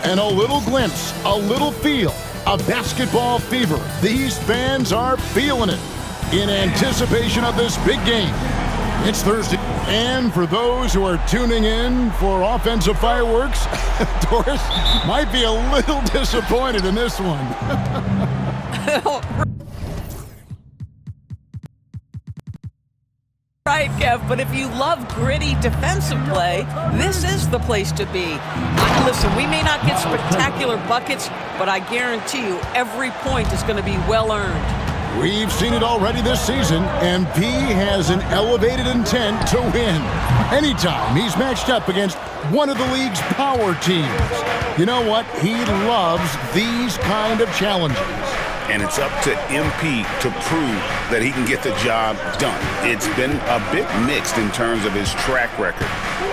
And a little glimpse, a little feel of basketball fever. These fans are feeling it in anticipation of this big game. It's Thursday. And for those who are tuning in for offensive fireworks, Doris might be a little disappointed in this one. Right, Kev, but if you love gritty defensive play, this is the place to be. Listen, we may not get spectacular buckets, but I guarantee you every point is going to be well-earned. We've seen it already this season, and P has an elevated intent to win. Anytime he's matched up against one of the league's power teams. You know what? He loves these kind of challenges. And it's up to MP to prove that he can get the job done. It's been a bit mixed in terms of his track record.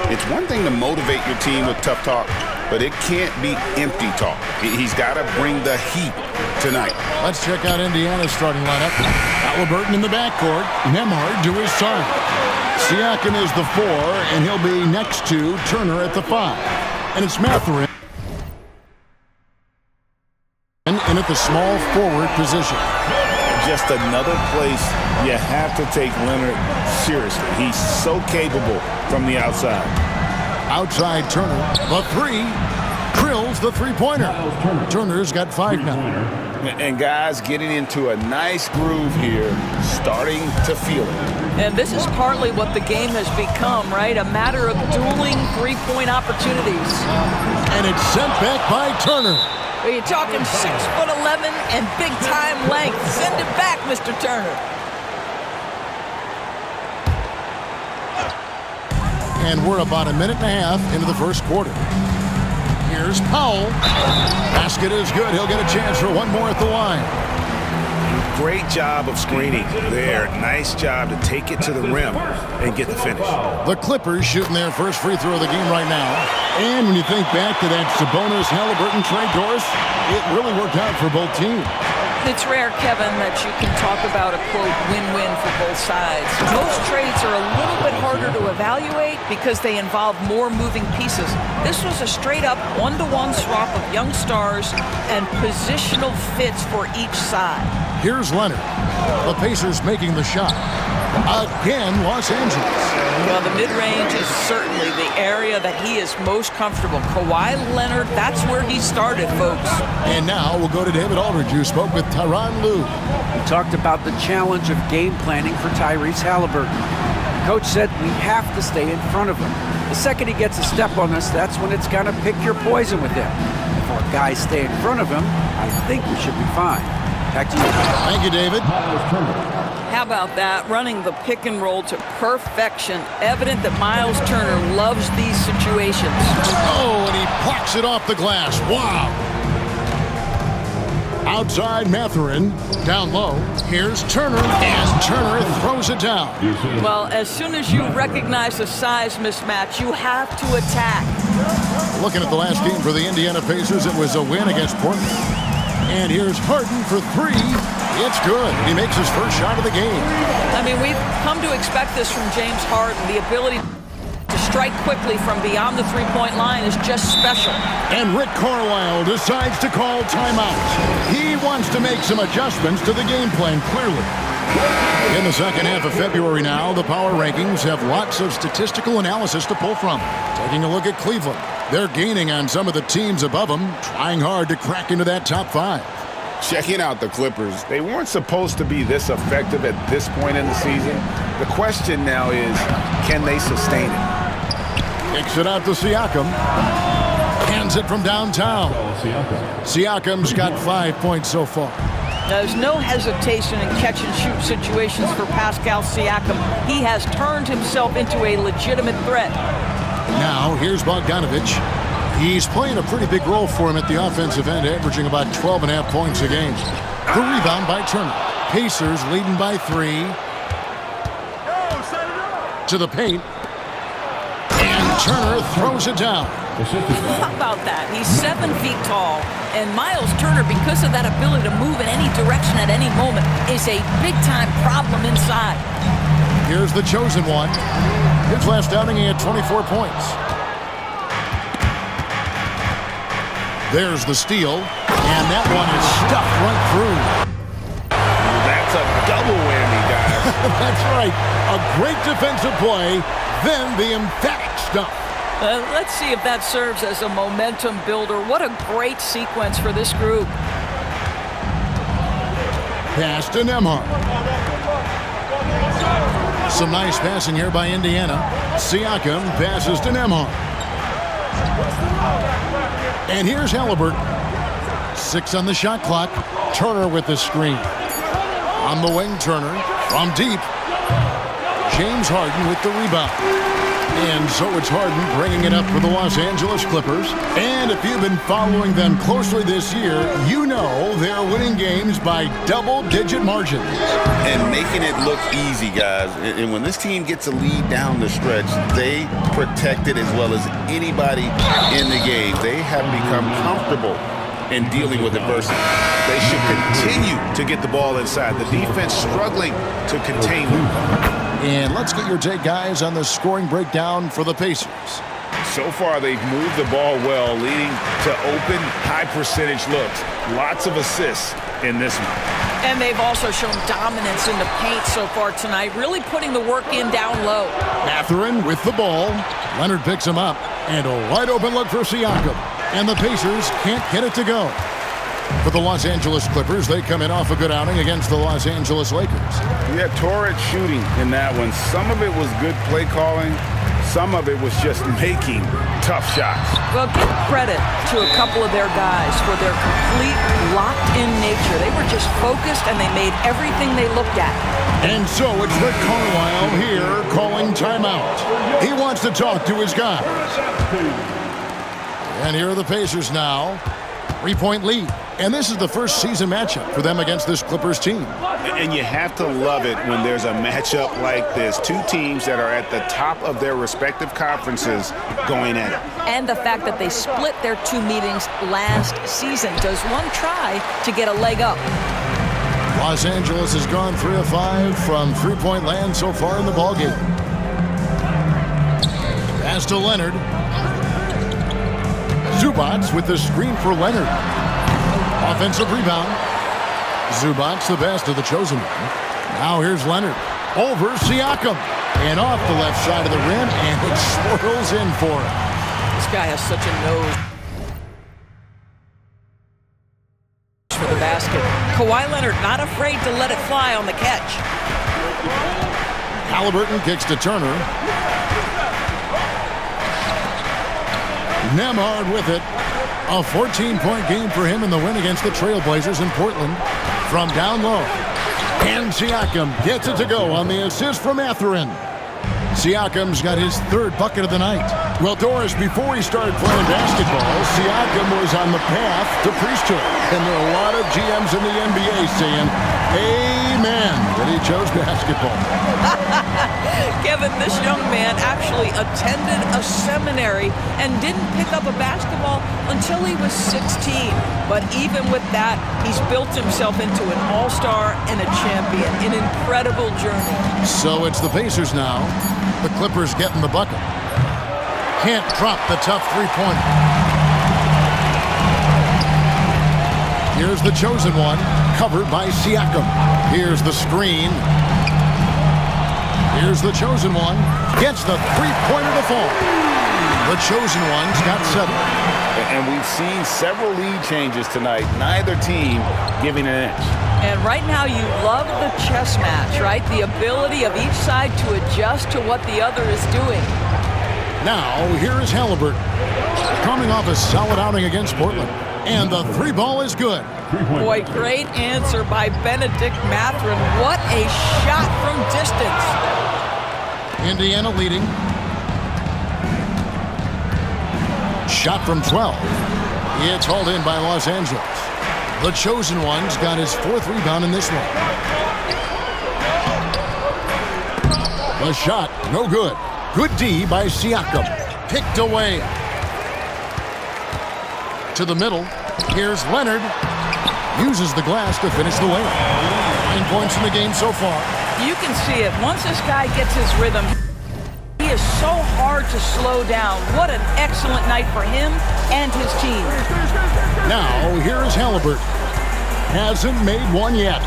It's one thing to motivate your team with tough talk, but it can't be empty talk. He's got to bring the heat tonight. Let's check out Indiana's starting lineup. Halliburton in the backcourt, Nembhard to his side. Siakam is the 4, and he'll be next to Turner at the 5. And it's Mathurin in at the small forward position. Just another place you have to take Leonard seriously. He's so capable from the outside. Outside Turner, the 3. Drills the three-pointer. Turner's got 5 now. And guys getting into a nice groove here, starting to feel it. And this is partly what the game has become, right? A matter of dueling three-point opportunities. And it's sent back by Turner. You're talking 6'11" and big-time length. Send it back, Mr. Turner. And we're about a minute and a half into the first quarter. Here's Powell. Basket is good. He'll get a chance for one more at the line. Great job of screening there. Nice job to take it to the rim and get the finish. The Clippers shooting their first free throw of the game right now. And when you think back to that Sabonis-Halliburton trade, Doris, it really worked out for both teams. It's rare, Kevin, that you can talk about a, quote, win-win for both sides. Most trades are a little bit harder to evaluate because they involve more moving pieces. This was a straight-up one-to-one swap of young stars and positional fits for each side. Here's Leonard. The Pacers making the shot. Again, Los Angeles. Well, the mid-range is certainly the area that he is most comfortable. Kawhi Leonard, that's where he started, folks. And now we'll go to David Aldridge, who spoke with Tyronn Lue. We talked about the challenge of game planning for Tyrese Halliburton. The coach said we have to stay in front of him. The second he gets a step on us, that's when it's going to pick your poison with him. If our guys stay in front of him, I think we should be fine. Back to you. Thank you, David. How about that? Running the pick and roll to perfection. Evident that Miles Turner loves these situations. Oh, and he blocks it off the glass. Wow. Outside Mathurin. Down low. Here's Turner. And Turner throws it down. Well, as soon as you recognize a size mismatch, you have to attack. Looking at the last game for the Indiana Pacers, it was a win against Portland. And here's Harden for 3. It's good. He makes his first shot of the game. I mean, we've come to expect this from James Harden. The ability to strike quickly from beyond the three-point line is just special. And Rick Carlisle decides to call timeout. He wants to make some adjustments to the game plan, clearly. In the second half of February now, the power rankings have lots of statistical analysis to pull from. Taking a look at Cleveland. They're gaining on some of the teams above them, trying hard to crack into that top 5. Checking out the Clippers. They weren't supposed to be this effective at this point in the season. The question now is, can they sustain it? Kicks it out to Siakam. Hands it from downtown. Siakam's got 5 points so far. There's no hesitation in catch-and-shoot situations for Pascal Siakam. He has turned himself into a legitimate threat. Now, here's Bogdanovic. He's playing a pretty big role for him at the offensive end, averaging about 12.5 points a game. The rebound by Turner. Pacers leading by 3. To the paint. And Turner throws it down. How about that? He's 7 feet tall. And Miles Turner, because of that ability to move in any direction at any moment, is a big-time problem inside. Here's the chosen one. His last outing, he had 24 points. There's the steal, and that one is stuffed right through. That's a double whammy, guys. That's right. A great defensive play, then the emphatic stuff. Let's see if that serves as a momentum builder. What a great sequence for this group. Pass to Nembhard. Some nice passing here by Indiana. Siakam passes to Nembhard. And here's Halliburton. 6 on the shot clock. Turner with the screen. On the wing, Turner. From deep. James Harden with the rebound. And so it's Harden bringing it up for the Los Angeles Clippers. And if you've been following them closely this year, you know they're winning games by double-digit margins. And making it look easy, guys. And when this team gets a lead down the stretch, they protect it as well as anybody in the game. They have become comfortable in dealing with adversity. They should continue to get the ball inside. The defense struggling to contain them. And let's get your take, guys, on the scoring breakdown for the Pacers. So far, they've moved the ball well, leading to open, high-percentage looks. Lots of assists in this one. And they've also shown dominance in the paint so far tonight, really putting the work in down low. Mathurin with the ball. Leonard picks him up. And a wide-open look for Siakam. And the Pacers can't get it to go. For the Los Angeles Clippers, they come in off a good outing against the Los Angeles Lakers. Yeah, torrid shooting in that one. Some of it was good play calling. Some of it was just making tough shots. Well, give credit to a couple of their guys for their complete locked-in nature. They were just focused, and they made everything they looked at. And so it's Rick Carlisle here calling timeout. He wants to talk to his guys. And here are the Pacers now. 3-point lead. And this is the first season matchup for them against this Clippers team. And you have to love it when there's a matchup like this. Two teams that are at the top of their respective conferences going at it. And the fact that they split their 2 meetings last season. Does one try to get a leg up? Los Angeles has gone 3 of 5 from three-point land so far in the ballgame. Pass to Leonard. Zubac with the screen for Leonard. Offensive rebound. Zubac, the best of the chosen one. Now here's Leonard. Over Siakam. And off the left side of the rim, and it swirls in for him. This guy has such a nose for the basket. Kawhi Leonard not afraid to let it fly on the catch. Halliburton kicks to Turner. Nembhard with it. A 14-point game for him in the win against the Trailblazers in Portland. From down low. And Siakam gets it to go on the assist from Mathurin. Siakam's got his 3rd bucket of the night. Well, Doris, before he started playing basketball, Siakam was on the path to priesthood. And there are a lot of GMs in the NBA saying, amen, that he chose basketball. Kevin, this young man actually attended a seminary and didn't pick up a basketball until he was 16. But even with that, he's built himself into an all-star and a champion. An incredible journey. So it's the Pacers now. The Clippers getting the bucket. Can't drop the tough three-pointer. Here's the chosen one, covered by Siakam. Here's the screen. Here's the chosen one. Gets the three-pointer to fall. The chosen one's got 7. And we've seen several lead changes tonight. Neither team giving an inch. And right now you love the chess match, right? The ability of each side to adjust to what the other is doing. Now, here is Halliburton. Coming off a solid outing against Portland. And the 3-ball is good. Boy, great answer by Benedict Mathurin. What a shot from distance. Indiana leading. Shot from 12. It's hauled in by Los Angeles. The chosen one's got his 4th rebound in this one. The shot, no good. Good D by Siakam. Picked away. To the middle. Here's Leonard. Uses the glass to finish the layup. 9 points in the game so far. You can see it. Once this guy gets his rhythm, he is so hard to slow down. What an excellent night for him and his team. Now, here's Halliburton. Hasn't made one yet.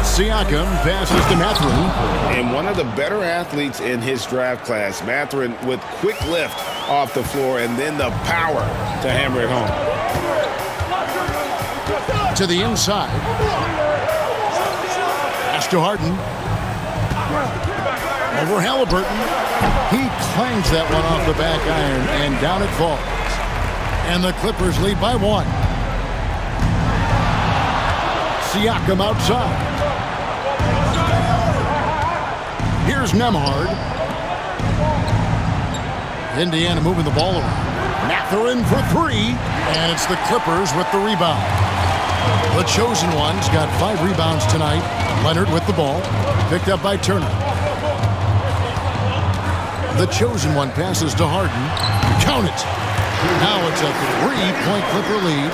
Siakam passes to Mathurin. And one of the better athletes in his draft class, Mathurin, with quick lift off the floor and then the power to hammer it home. To the inside. Pass to Harden. Over Halliburton. He clangs that one off the back iron, and down it falls. And the Clippers lead by 1. Siakam outside. Here's Nembhard. Indiana moving the ball around. Mathurin for 3, and it's the Clippers with the rebound. The chosen ones got 5 rebounds tonight. Leonard with the ball, picked up by Turner. The chosen one passes to Harden. Count it. Now it's a 3-point Clipper lead.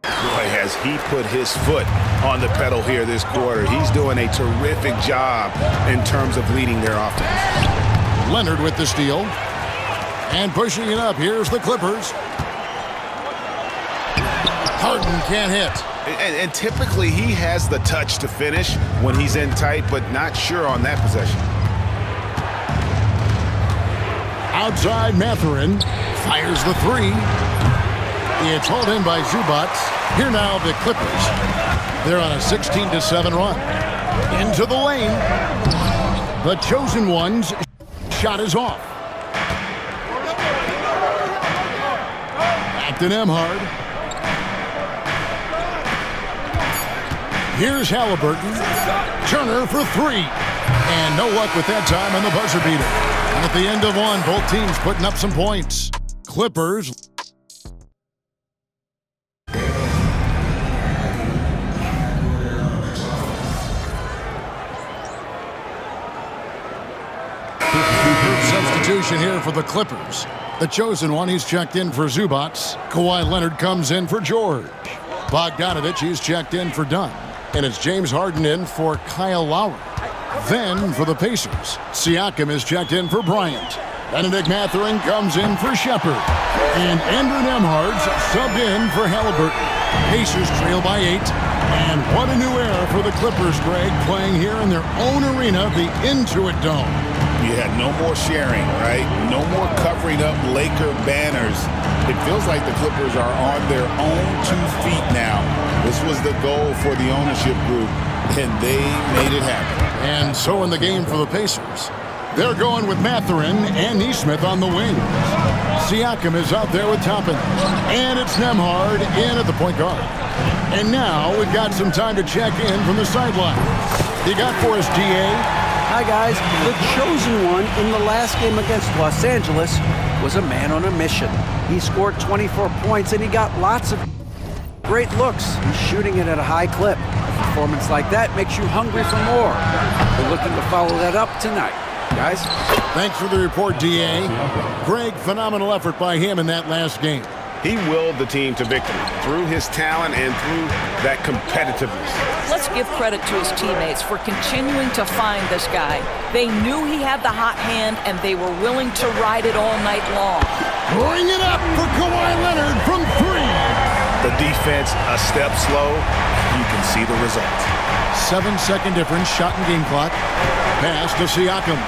Boy, has he put his foot on the pedal here this quarter. He's doing a terrific job in terms of leading their offense. Leonard with the steal. And pushing it up, here's the Clippers. Harden can't hit. And typically he has the touch to finish when he's in tight, but not sure on that possession. Outside, Mathurin fires the 3. It's hauled in by Zubac. Here now, the Clippers. They're on a 16-7 run. Into the lane. The chosen one's shot is off. Back to Nembhard. Here's Halliburton. Turner for 3. And no luck with that time on the buzzer beater. And at the end of 1, both teams putting up some points. Clippers. Substitution here for the Clippers. The chosen one, he's checked in for Zubac. Kawhi Leonard comes in for George. Bogdanovich, he's checked in for Dunn. And it's James Harden in for Kyle Lowry. Then for the Pacers, Siakam is checked in for Bryant. Benedict Mathurin comes in for Shepard. And Andrew Nembhard's subbed in for Halliburton. Pacers trail by 8. And what a new era for the Clippers, Greg, playing here in their own arena, the Intuit Dome. You had no more sharing, right? No more covering up Laker banners. It feels like the Clippers are on their own 2 feet now. This was the goal for the ownership group, and they made it happen. And so in the game for the Pacers, they're going with Mathurin and Nesmith on the wings. Siakam is out there with Toppin. And it's Nembhard in at the point guard. And now we've got some time to check in from the sideline. You got for us, DA? Hi, guys. The chosen one in the last game against Los Angeles was a man on a mission. He scored 24 points, and he got lots of great looks. He's shooting it at a high clip. A performance like that makes you hungry for more. We're looking to follow that up tonight. Guys? Thanks for the report, DA. Greg, phenomenal effort by him in that last game. He willed the team to victory through his talent and through that competitiveness. Let's give credit to his teammates for continuing to find this guy. They knew he had the hot hand, and they were willing to ride it all night long. Bring it up for Kawhi Leonard from 3. The defense a step slow. You can see the result. 7-second difference, shot and game clock. Pass to Siakam.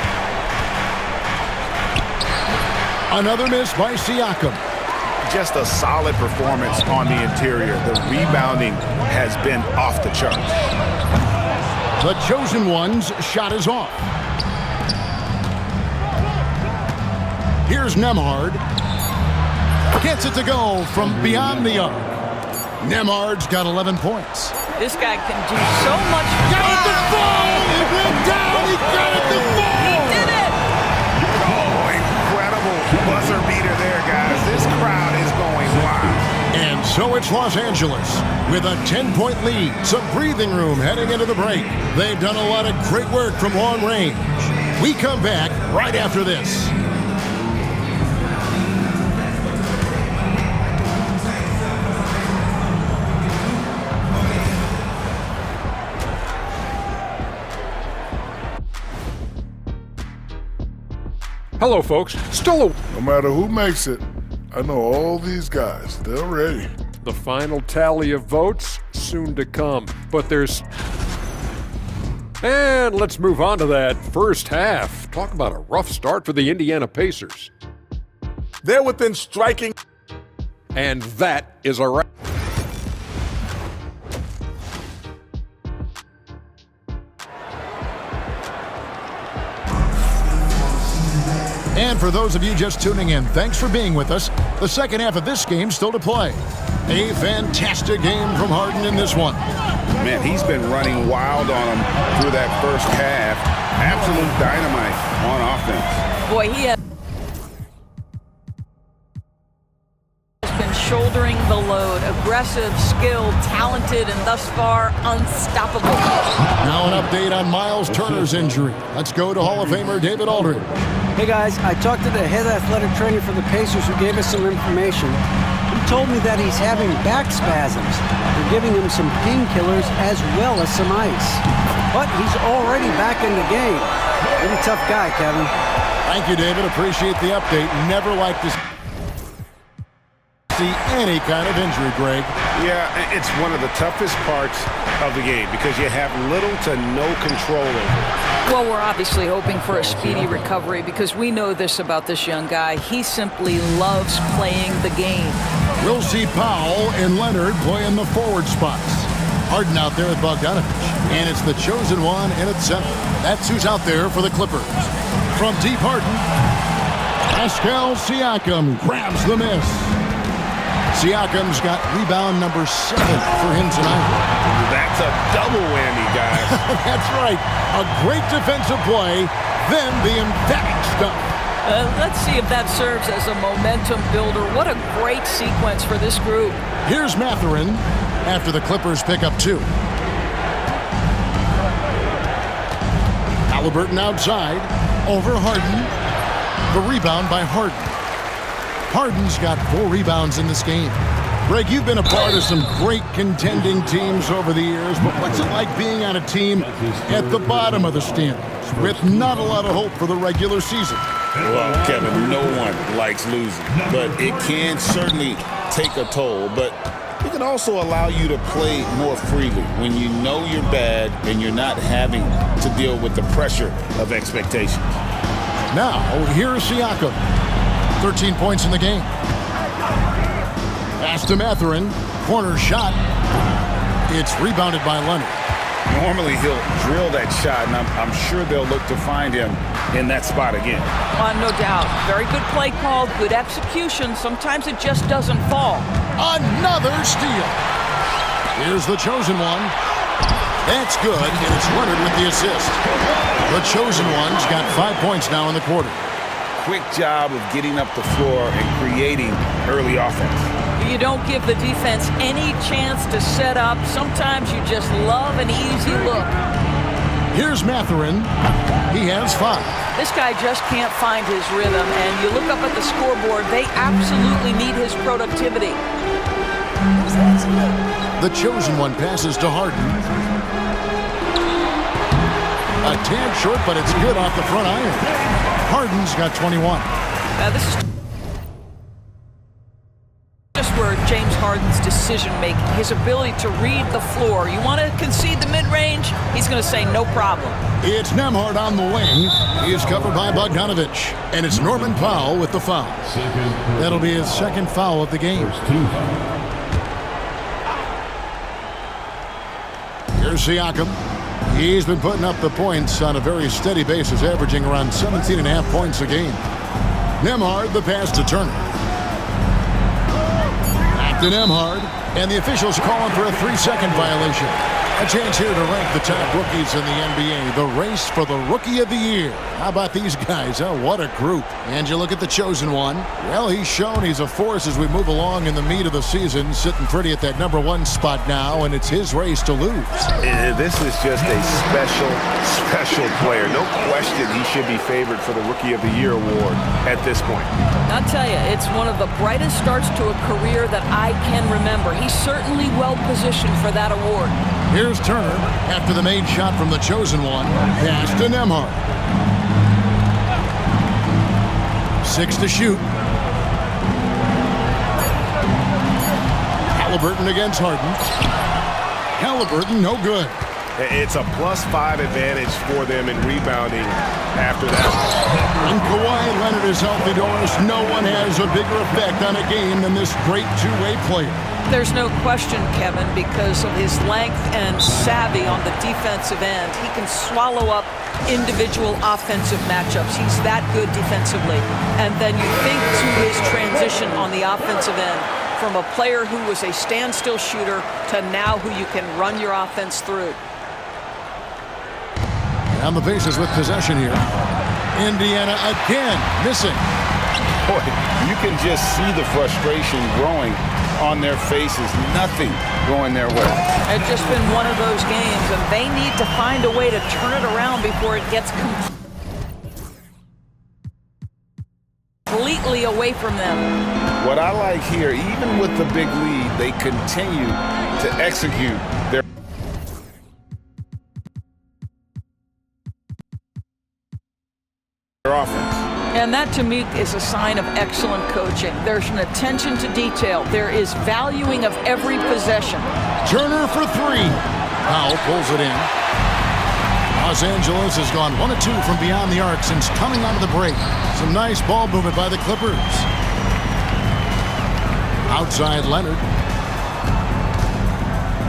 Another miss by Siakam. Just a solid performance on the interior. The rebounding has been off the charts. The chosen one's shot is off. Here's Nembhard. Gets it to go from beyond the arc. Nembhard's got 11 points. This guy can do so much. Got it to fall! It went down! He got it to fall! He did it! Oh, incredible buzzer beater there, guys. This crowd is going wild. And so it's Los Angeles with a 10-point lead. Some breathing room heading into the break. They've done a lot of great work from long range. We come back right after this. Hello, folks. Still No matter who makes it, I know all these guys. They're ready. the final tally of votes soon to come. But there's... And let's move on to that first half. Talk about a rough start for the Indiana Pacers. They're within striking. And that is a wrap. And for those of you just tuning in, thanks for being with us. The second half of this game still to play. A fantastic game from Harden in this one. Man, he's been running wild on him through that first half. Absolute dynamite on offense. Boy, he has been shouldering the load. Aggressive, skilled, talented, and thus far unstoppable. Now an update on Miles Turner's injury. Let's go to Hall of Famer David Aldridge. Hey guys, I talked to the head athletic trainer for the Pacers who gave us some information. He told me that he's having back spasms. They're giving him some painkillers as well as some ice. But he's already back in the game. Pretty tough guy, Kevin. Thank you, David. Appreciate the update. Never like to see any kind of injury, Greg. Yeah, it's one of the toughest parts of the game because you have little to no control over it. Well, we're obviously hoping for a speedy recovery because we know this about this young guy. He simply loves playing the game. We'll see Powell and Leonard play in the forward spots. Harden out there with Bogdanovich. And it's the chosen one in at center. That's who's out there for the Clippers. From deep Harden, Pascal Siakam grabs the miss. Siakam's got rebound number 7 for him tonight. That's a double whammy, guys. That's right. A great defensive play, then the emphatic stuff. Let's see if that serves as a momentum builder. What a great sequence for this group. Here's Mathurin after the Clippers pick up 2. Halliburton outside, over Harden. The rebound by Harden. Harden's got 4 rebounds in this game. Greg, you've been a part of some great contending teams over the years, but what's it like being on a team at the bottom of the standings with not a lot of hope for the regular season? Well, Kevin, no one likes losing, but it can certainly take a toll. But it can also allow you to play more freely when you know you're bad and you're not having to deal with the pressure of expectations. Now, here's Siakam. 13 points in the game. Pass to Mathurin. Corner shot. It's rebounded by Leonard. Normally, he'll drill that shot, and I'm sure they'll look to find him in that spot again. No doubt. Very good play call, good execution. Sometimes it just doesn't fall. Another steal. Here's the chosen one. That's good, and it's Leonard with the assist. The chosen one's got 5 points now in the quarter. Quick job of getting up the floor and creating early offense. You don't give the defense any chance to set up. Sometimes you just love an easy look. Here's Mathurin. He has 5. This guy just can't find his rhythm, and you look up at the scoreboard, they absolutely need his productivity. The chosen one passes to Harden. A tad short, but it's good off the front iron. Harden's got 21. This is just where James Harden's decision-making, his ability to read the floor. You want to concede the mid-range? He's going to say no problem. It's Nembhard on the wing. He's covered by Bogdanovich. And it's Norman Powell with the foul. That'll be his second foul of the game. Here's Siakam. He's been putting up the points on a very steady basis, averaging around 17.5 points a game. Nembhard, the pass to Turner. Back to Nembhard, and the officials calling for a 3-second violation. A chance here to rank the top rookies in the NBA. The race for the Rookie of the Year. How about these guys? Oh, what a group. And you look at the chosen one. Well, he's shown he's a force as we move along in the meat of the season, sitting pretty at that number 1 spot now, and it's his race to lose. This is just a special player. No question he should be favored for the Rookie of the Year award at this point. I'll tell you, it's one of the brightest starts to a career that I can remember. He's certainly well-positioned for that award. Here's Turner after the made shot from the chosen one. Pass to Nembhard. 6 to shoot. Halliburton against Harden. Halliburton, no good. It's a +5 advantage for them in rebounding after that. When Kawhi Leonard is healthy, Doris, no one has a bigger effect on a game than this great two-way player. There's no question, Kevin, because of his length and savvy on the defensive end. He can swallow up individual offensive matchups. He's that good defensively. And then you think to his transition on the offensive end from a player who was a standstill shooter to now who you can run your offense through. And the Pacers with possession here. Indiana again missing. Boy, you can just see the frustration growing on their faces. Nothing going their way. It's just been one of those games, and they need to find a way to turn it around before it gets completely away from them. What I like here, even with the big lead, they continue to execute their offense. And that, to me, is a sign of excellent coaching. There's an attention to detail. There is valuing of every possession. Turner for 3. Powell pulls it in. Los Angeles has gone 1 of 2 from beyond the arc since coming out of the break. Some nice ball movement by the Clippers. Outside Leonard.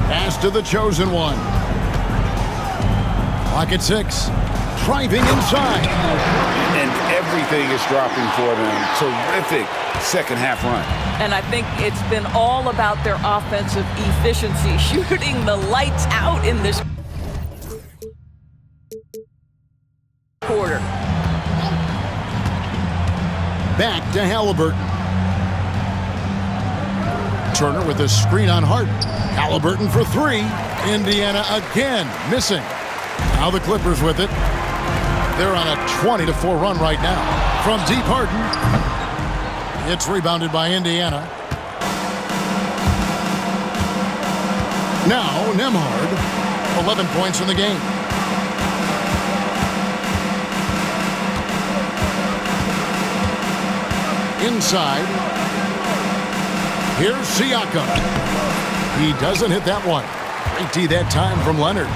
Pass to the chosen one. Clock at 6. Driving inside. And everything is dropping for them. Terrific second half run. And I think it's been all about their offensive efficiency, shooting the lights out in this quarter. Back to Halliburton. Turner with a screen on Harden. Halliburton for 3. Indiana again missing. Now the Clippers with it. They're on a 20-4 run right now. From deep, Harden. It's rebounded by Indiana. Now Nembhard. 11 points in the game. Inside. Here's Siakam. He doesn't hit that one. Great D that time from Leonard.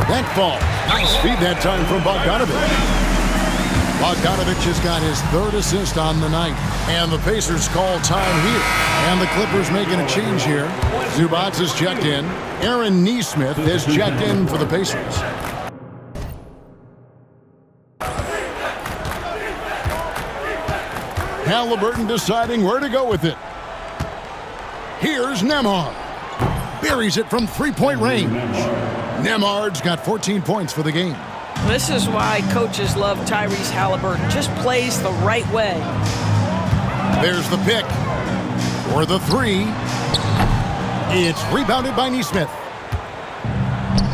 That ball. Nice feed that time from Bogdanovic. Bogdanovic has got his 3rd assist on the night. And the Pacers call time here. And the Clippers making a change here. Zubac has checked in. Aaron Nesmith has checked in for the Pacers. Halliburton deciding where to go with it. Here's Nembhard. Buries it from 3-point range. Nembhard's got 14 points for the game. This is why coaches love Tyrese Halliburton. Just plays the right way. There's the pick. For the 3. It's rebounded by Nesmith.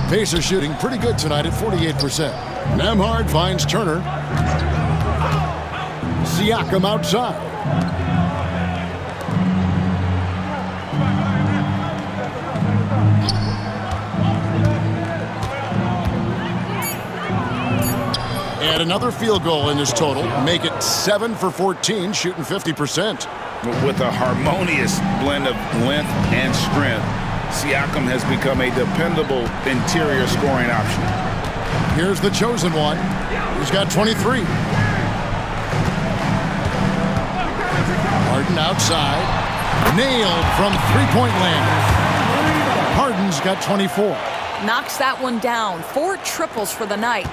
Pacers shooting pretty good tonight at 48%. Nembhard finds Turner. Siakam outside. And another field goal in his total. Make it 7 for 14, shooting 50%. With a harmonious blend of length and strength, Siakam has become a dependable interior scoring option. Here's the chosen one. He's got 23. Harden outside. Nailed from 3-point land. Harden's got 24. Knocks that one down. 4 triples for the night.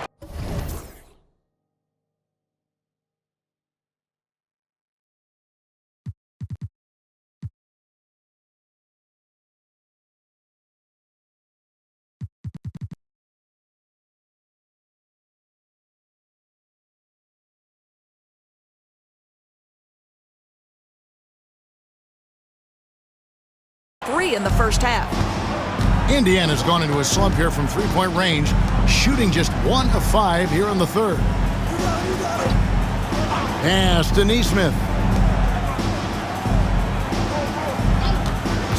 Three in the first half. Indiana's gone into a slump here from 3-point range, shooting just 1 of 5 here in the 3rd. Pass to Nesmith.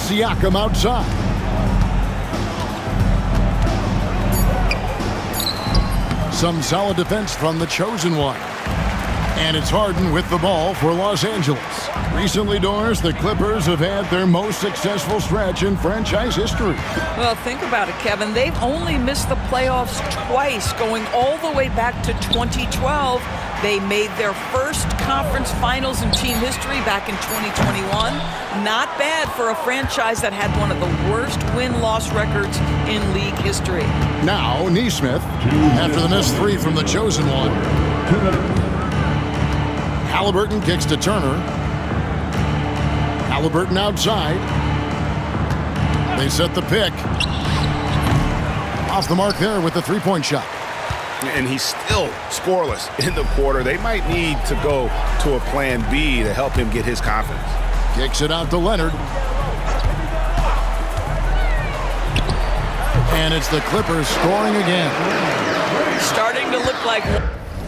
Siakam outside. Some solid defense from the chosen one. And it's Harden with the ball for Los Angeles. Recently, Doris, the Clippers have had their most successful stretch in franchise history. Well, think about it, Kevin. They've only missed the playoffs twice, going all the way back to 2012. They made their first conference finals in team history back in 2021. Not bad for a franchise that had one of the worst win-loss records in league history. Now, Nesmith, after the missed three from the chosen one. Halliburton kicks to Turner. Halliburton outside. They set the pick. Off the mark there with the three-point shot. And he's still scoreless in the quarter. They might need to go to a plan B to help him get his confidence. Kicks it out to Leonard. And it's the Clippers scoring again. Starting to look like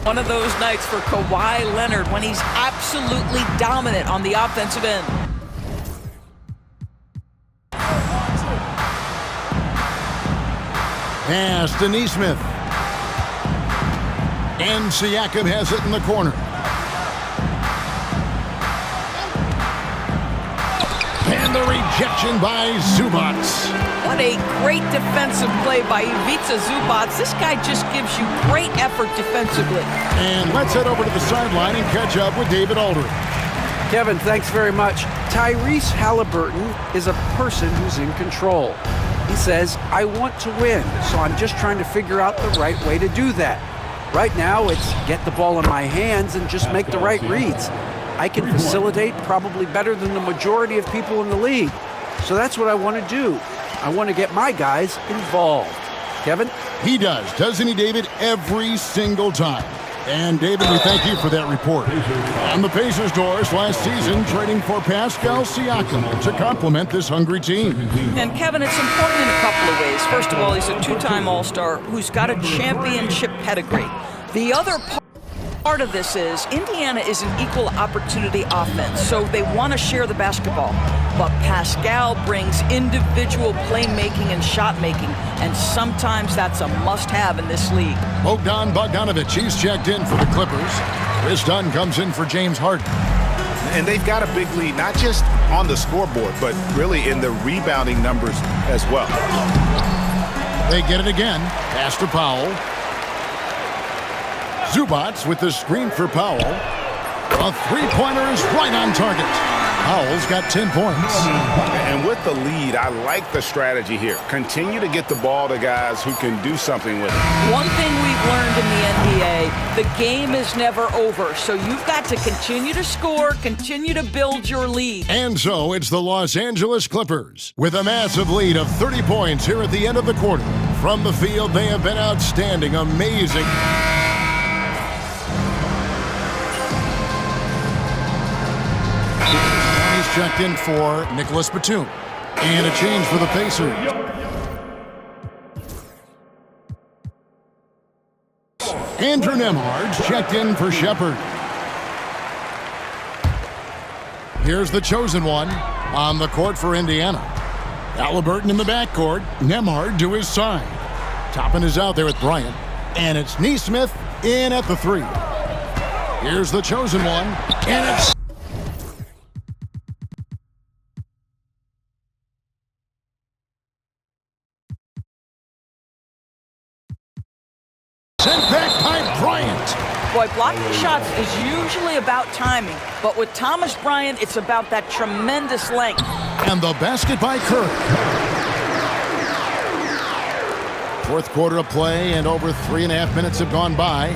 one of those nights for Kawhi Leonard when he's absolutely dominant on the offensive end. Pass to Nesmith. And Siakam has it in the corner. And the rejection by Zubac. What a great defensive play by Ivica Zubac. This guy just gives you great effort defensively. And let's head over to the sideline and catch up with David Aldridge. Kevin, thanks very much. Tyrese Halliburton is a person who's in control. He says, I want to win, so I'm just trying to figure out the right way to do that. Right now, it's get the ball in my hands and just make the right reads. I can facilitate probably better than the majority of people in the league. So that's what I want to do. I want to get my guys involved. Kevin? He does, doesn't he, David? Every single time. And, David, we thank you for that report. And the Pacers, Doris, last season trading for Pascal Siakam to complement this hungry team. And, Kevin, it's important in a couple of ways. First of all, he's a two-time All-Star who's got a championship pedigree. The other part of this is Indiana is an equal opportunity offense, so they want to share the basketball. But Pascal brings individual playmaking and shot making, and sometimes that's a must-have in this league. Bogdan Bogdanovic, he's checked in for the Clippers. Chris Dunn comes in for James Harden. And they've got a big lead, not just on the scoreboard, but really in the rebounding numbers as well. They get it again. Pass to Powell. Zubac with the screen for Powell. A three-pointer is right on target. Powell's got 10 points. And with the lead, I like the strategy here. Continue to get the ball to guys who can do something with it. One thing we've learned in the NBA, the game is never over. So you've got to continue to score, continue to build your lead. And so it's the Los Angeles Clippers with a massive lead of 30 points here at the end of the quarter. From the field, they have been outstanding, amazing. He's checked in for Nicholas Batum. And a change for the Pacers. Andrew Nembhard's checked in for Shepherd. Here's the chosen one on the court for Indiana. Halliburton in the backcourt. Nembhard to his side. Toppin is out there with Bryant. And it's Nesmith in at the three. Here's the chosen one. And it's... sent back by Bryant. Boy, blocking shots is usually about timing, but with Thomas Bryant, it's about that tremendous length. And the basket by Kirk. Fourth quarter of play, and over 3.5 minutes have gone by.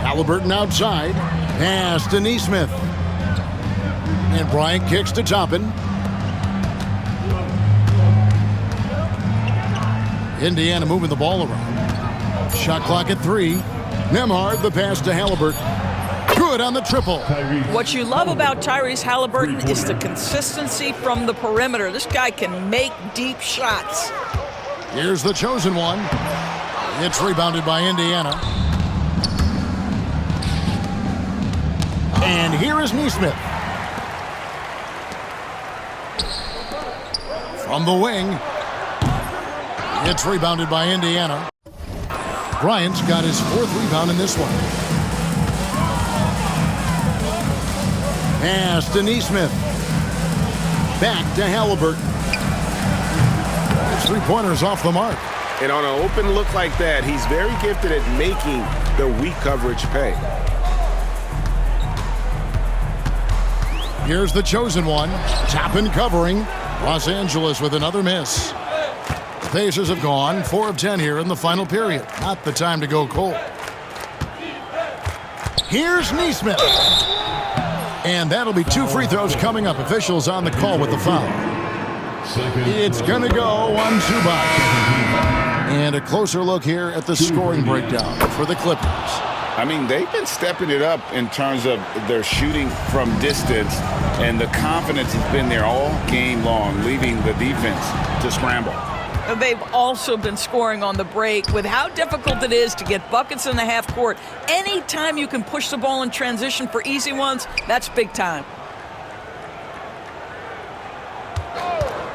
Halliburton outside. Pass to Nesmith. And Bryant kicks to Toppin. Indiana moving the ball around. Shot clock at 3. Nembhard, the pass to Halliburton. Good on the triple. What you love about Tyrese Halliburton is the consistency from the perimeter. This guy can make deep shots. Here's the chosen one. It's rebounded by Indiana. And here is Nesmith. From the wing. It's rebounded by Indiana. Bryant's got his 4th rebound in this one. Pass to Neesmith. Back to Halliburton. His three-pointer's off the mark. And on an open look like that, he's very gifted at making the weak coverage pay. Here's the chosen one. Toppin covering. Los Angeles with another miss. The Pacers have gone 4 of 10 here in the final period. Not the time to go cold. Here's Neesmith. And that'll be 2 free throws coming up. Officials on the call with the foul. It's going to go on Zubac. And a closer look here at the scoring breakdown for the Clippers. I mean, they've been stepping it up in terms of their shooting from distance, and the confidence has been there all game long, leaving the defense to scramble. They've also been scoring on the break. With how difficult it is to get buckets in the half court, anytime you can push the ball in transition for easy ones, that's big time.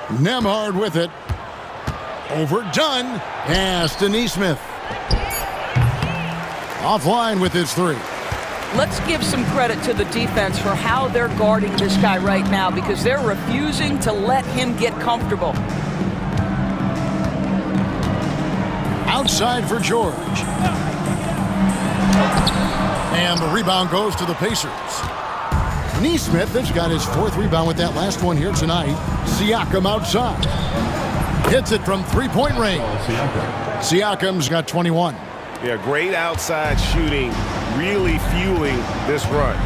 Nembhard with it. Overdone. Pass to Neesmith. Offline with his 3. Let's give some credit to the defense for how they're guarding this guy right now, because they're refusing to let him get comfortable. Outside for George. And the rebound goes to the Pacers. Neesmith has got his 4th rebound with that last one here tonight. Siakam outside. Hits it from 3-point range. Siakam's got 21. Yeah, great outside shooting, really fueling this run.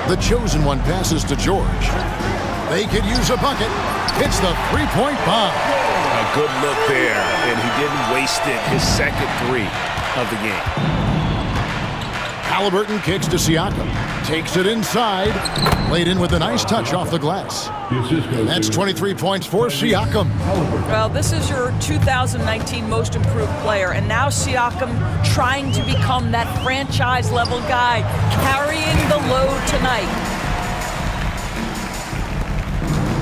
The chosen one passes to George. They could use a bucket. It's the 3-point bomb. A good look there, and he didn't waste it. His second 3 of the game. Halliburton kicks to Siakam. Takes it inside. Laid in with a nice touch off the glass. That's 23 points for Siakam. Well, this is your 2019 most improved player, and now Siakam trying to become that franchise-level guy, carrying the load tonight.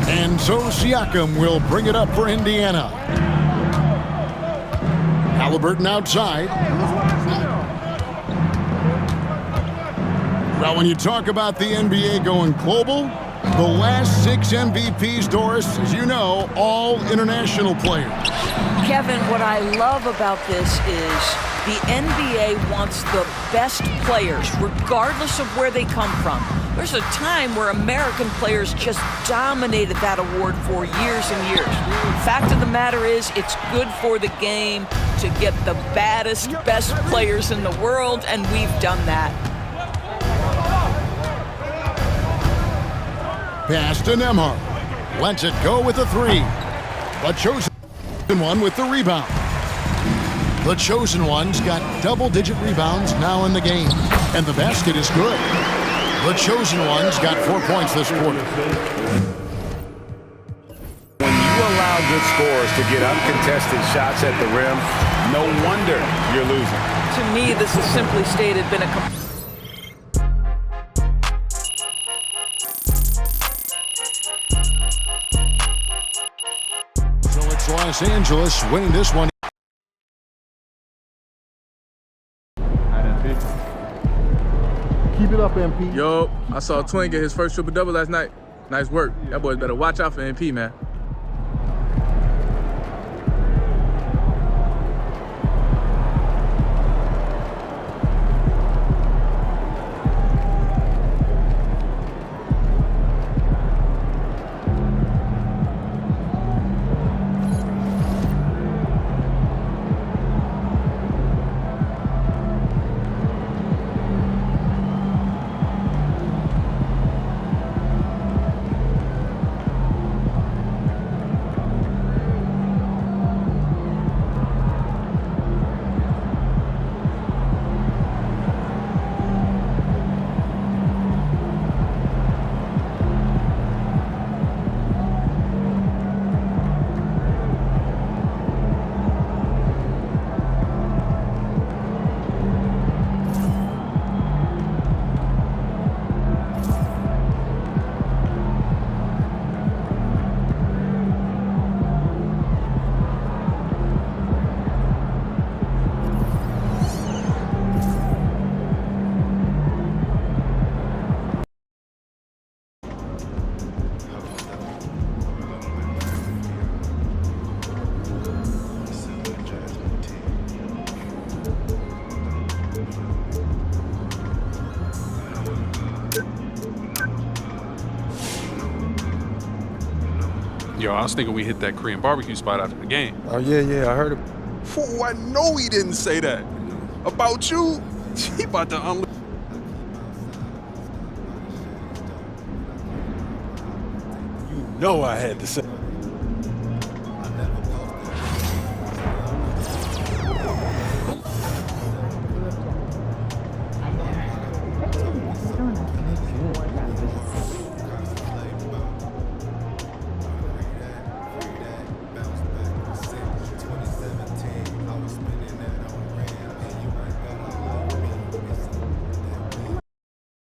And so Siakam will bring it up for Indiana. Halliburton outside. Well, when you talk about the NBA going global, the last 6 MVPs, Doris, as you know, all international players. Kevin, what I love about this is the NBA wants the best players, regardless of where they come from. There's a time where American players just dominated that award for years and years. Fact of the matter is, it's good for the game to get the baddest, best players in the world, and we've done that. Pass to Nembhard. Lets it go with a 3. The chosen one with the rebound. The chosen one's got double-digit rebounds now in the game. And the basket is good. The chosen one's got 4 points this quarter. When you allow good scorers to get uncontested shots at the rim, no wonder you're losing. To me, this has simply stated been a Los Angeles winning this one. Keep it up, MP. Yo, I saw Twin get his first triple-double last night. Nice work. That boy better watch out for MP, man. Yo, I was thinking we hit that Korean barbecue spot after the game. Oh, yeah, I heard it. Fool, I know he didn't say that. About you? He about to unleash. You know I had to say.